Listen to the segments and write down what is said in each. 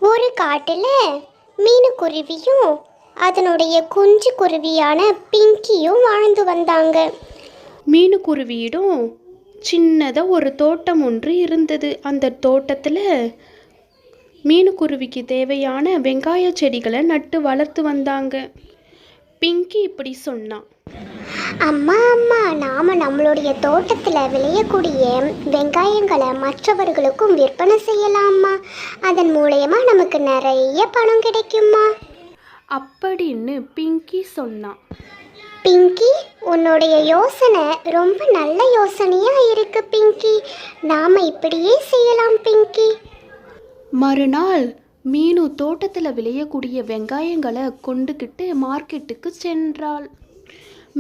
ஒரு காட்டில் மீனுக்குருவியும் அதனுடைய குஞ்சு குருவியான பிங்கியும் வாழ்ந்து வந்தாங்க. மீனுக்குருவியிடம் சின்னதாக ஒரு தோட்டம் ஒன்று இருந்தது. அந்த தோட்டத்தில் மீனுக்குருவிக்கு தேவையான வெங்காய செடிகளை நட்டு வளர்த்து வந்தாங்க. பிங்கி இப்படி சொன்னான். அம்மா அம்மா, நாம் நம்மளுடைய தோட்டத்தில் விளையக்கூடிய வெங்காயங்களை மற்றவர்களுக்கும் விற்பனை செய்யலாமா? அதன் மூலயமா நமக்கு நிறைய பணம் கிடைக்குமா அப்படின்னு பிங்கி சொன்னான். பிங்கி, உன்னுடைய யோசனை ரொம்ப நல்ல யோசனையாக இருக்கு பிங்கி. நாம் இப்படியே செய்யலாம் பிங்கி. மறுநாள் மீனு தோட்டத்தில் விளையக்கூடிய வெங்காயங்களை கொண்டுக்கிட்டு மார்க்கெட்டுக்கு சென்றாள்.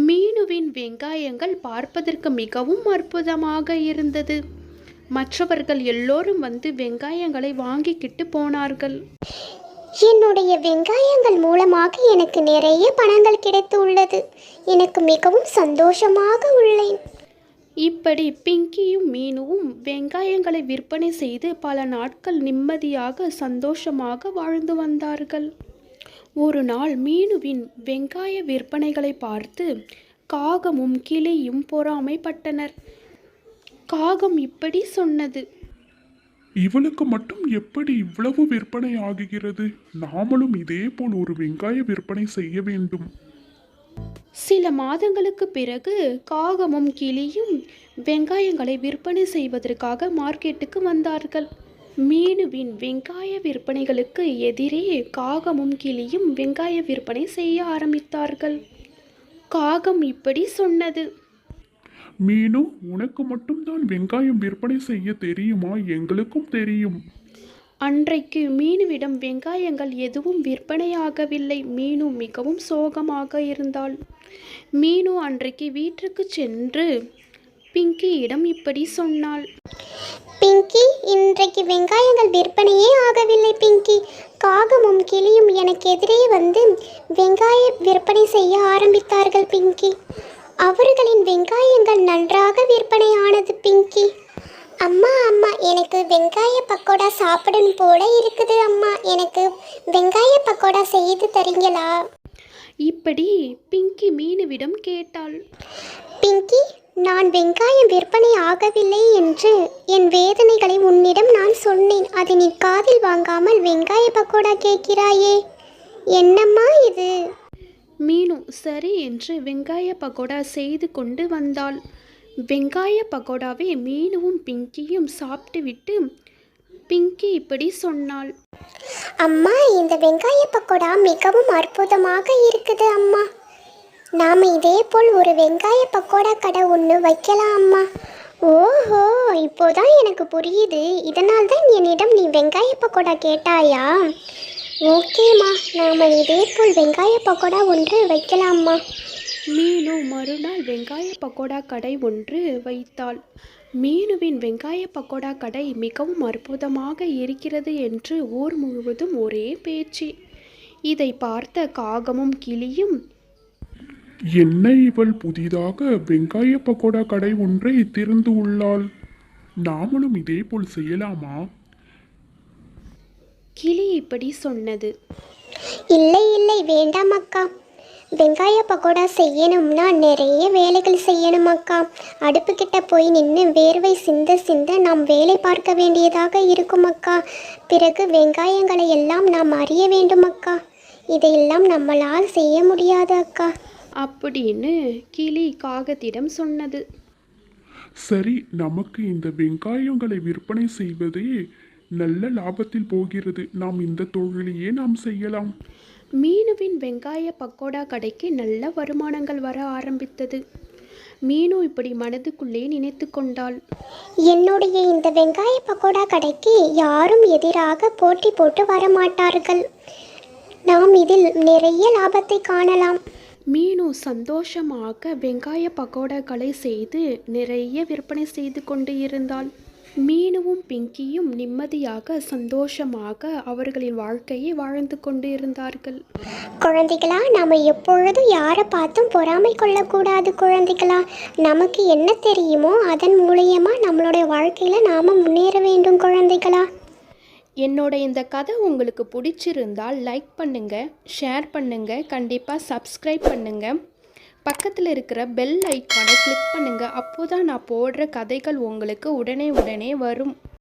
மீனுவின் வெங்காயங்கள் பார்ப்பதற்கு மிகவும் அற்புதமாக இருந்தது. மற்றவர்கள் எல்லோரும் வந்து வெங்காயங்களை வாங்கிக்கிட்டு போனார்கள். என்னுடைய வெங்காயங்கள் மூலமாக எனக்கு நிறைய பணங்கள் கிடைத்து உள்ளது. எனக்கு மிகவும் சந்தோஷமாக உள்ளேன். இப்படி பிங்கியும் மீனுவும் வெங்காயங்களை விற்பனை செய்து பல நாட்கள் நிம்மதியாக சந்தோஷமாக வாழ்ந்து வந்தார்கள். ஒரு நாள் மீனுவின் வெங்காய விற்பனைகளை பார்த்து காகமும் கிளியும் பொறாமைப்பட்டனர். காகம் இப்படி சொன்னது. இவளுக்கு மட்டும் எப்படி இவ்வளவு விற்பனை ஆகுகிறது? நாமளும் இதே போல் ஒரு வெங்காய விற்பனை செய்ய வேண்டும். சில மாதங்களுக்கு பிறகு காகமும் கிளியும் வெங்காயங்களை விற்பனை செய்வதற்காக மார்க்கெட்டுக்கு வந்தார்கள். மீனுவின் வெங்காய விற்பனைகளுக்கு எதிரே காகமும் கிளியும் வெங்காய விற்பனை செய்ய ஆரம்பித்தார்கள். காகம் இப்படி சொன்னது. மீனு, உனக்கு மட்டும்தான் வெங்காயம் விற்பனை செய்ய தெரியுமா? எங்களுக்கும் தெரியும். அன்றைக்கு மீனுவிடம் வெங்காயங்கள் எதுவும் விற்பனையாகவில்லை. மீனு மிகவும் சோகமாக இருந்தாள். மீனு அன்றைக்கு வீட்டுக்கு சென்று பிங்கியிடம் இப்படி சொன்னாள். பிங்கி, இன்றைக்கு வெங்காயங்கள் விற்பனையே ஆகவில்லை பிங்கி. காகமும் கிளியும் எனக்கு எதிரே வந்து வெங்காய விற்பனை செய்ய ஆரம்பித்தார்கள் பிங்கி. அவர்களின் வெங்காயங்கள் நன்றாக விற்பனை ஆனது பிங்கி. அம்மா அம்மா, எனக்கு வெங்காய பக்கோடா சாப்பிடணும் போல இருக்குது அம்மா. எனக்கு வெங்காய பக்கோடா செய்து தரீங்களா? இப்படி பிங்கி மீனுவிடம் கேட்டாள். பிங்கி, நான் வெங்காயம் விற்பனை ஆகவில்லை என்று என் வேதனைகளை உன்னிடம் நான் சொன்னேன். அதை நீ காதில் வாங்காமல் வெங்காய பக்கோடா கேட்கிறாயே, என்னம்மா இது? மீனு சரி என்று வெங்காய பக்கோடா செய்து கொண்டு வந்தாள். வெங்காய பக்கோடாவை மீனுவும் பிங்கியும் சாப்பிட்டுவிட்டு பிங்கி இப்படி சொன்னாள். அம்மா, இந்த வெங்காய பக்கோடா மிகவும் அற்புதமாக இருக்குது அம்மா. நாம் இதே போல் ஒரு வெங்காய பக்கோடா கடை ஒன்று வைக்கலாம் அம்மா. ஓஹோ, இப்போதான் எனக்கு புரியுது. இதனால் தான் என்னிடம் நீ வெங்காய பக்கோடா கேட்டாயா? ஓகேம்மா, நாம் இதே போல் வெங்காய பக்கோடா ஒன்று வைக்கலாம்மா. மீனு மறுநாள் வெங்காய பக்கோடா கடை ஒன்று வைத்தாள். மீனுவின் வெங்காய பக்கோடா கடை மிகவும் அற்புதமாக இருக்கிறது என்று ஊர் முழுவதும் ஒரே பேச்சு. இதை பார்த்த காகமும் கிளியும், என்ன இவள் புதிதாக வெங்காய பக்கோடா கடை ஒன்றை திறந்து உள்ளாள்? நாமளும் இதே போல் செய்யலாமா? கிளி இப்படி சொன்னது. இல்லை இல்லை, வேண்டாம் அக்கா. வெங்காய பக்கோடா செய்யணும்னா நிறைய வேலைகள் செய்யணும் அக்கா. அடுப்புக்கிட்ட போய் நின்று வேர்வை சிந்த சிந்த நாம் வேலை பார்க்க வேண்டியதாக இருக்கும் அக்கா. பிறகு வெங்காயங்களை எல்லாம் நாம் அறிய வேண்டும் அக்கா. இதையெல்லாம் நம்மளால் செய்ய முடியாது அக்கா அப்படின்னு கிளி காகத்திடம் சொன்னது. சரி, நமக்கு இந்த வெங்காயங்களை விற்பனை செய்வதே நல்ல லாபத்தில் போகிறது. நாம் இந்த தொழிலையே நாம் செய்யலாம். மீனுவின் வெங்காய பக்கோடா கடைக்கு நல்ல வருமானங்கள் வர ஆரம்பித்தது. மீனு இப்படி மனதுக்குள்ளே நினைத்து கொண்டாள். என்னுடைய இந்த வெங்காய பக்கோடா கடைக்கு யாரும் எதிராக போட்டி போட்டு வரமாட்டார்கள். நாம் இதில் நிறைய லாபத்தை காணலாம். மீனு சந்தோஷமாக வெங்காய பக்கோடாக்களை செய்து நிறைய விற்பனை செய்து கொண்டு இருந்தாள். மீனுவும் பிங்கியும் நிம்மதியாக சந்தோஷமாக அவர்களின் வாழ்க்கையை வாழ்ந்து கொண்டு இருந்தார்கள். குழந்தைகளா, நாம் எப்பொழுதும் யாரை பார்த்தும் பொறாமை கொள்ளக்கூடாது குழந்தைகளா. நமக்கு என்ன தெரியுமோ அதன் மூலியமா நம்மளுடைய வாழ்க்கையில் நாம் முன்னேற வேண்டும் குழந்தைகளா. என்னோட இந்த கதை உங்களுக்கு பிடிச்சிருந்தால் லைக் பண்ணுங்கள், ஷேர் பண்ணுங்கள், கண்டிப்பாக சப்ஸ்கிரைப் பண்ணுங்கள். பக்கத்தில் இருக்கிற பெல் ஐக்கானை கிளிக் பண்ணுங்கள். அப்போ தான் நான் போடுற கதைகள் உங்களுக்கு உடனே வரும்.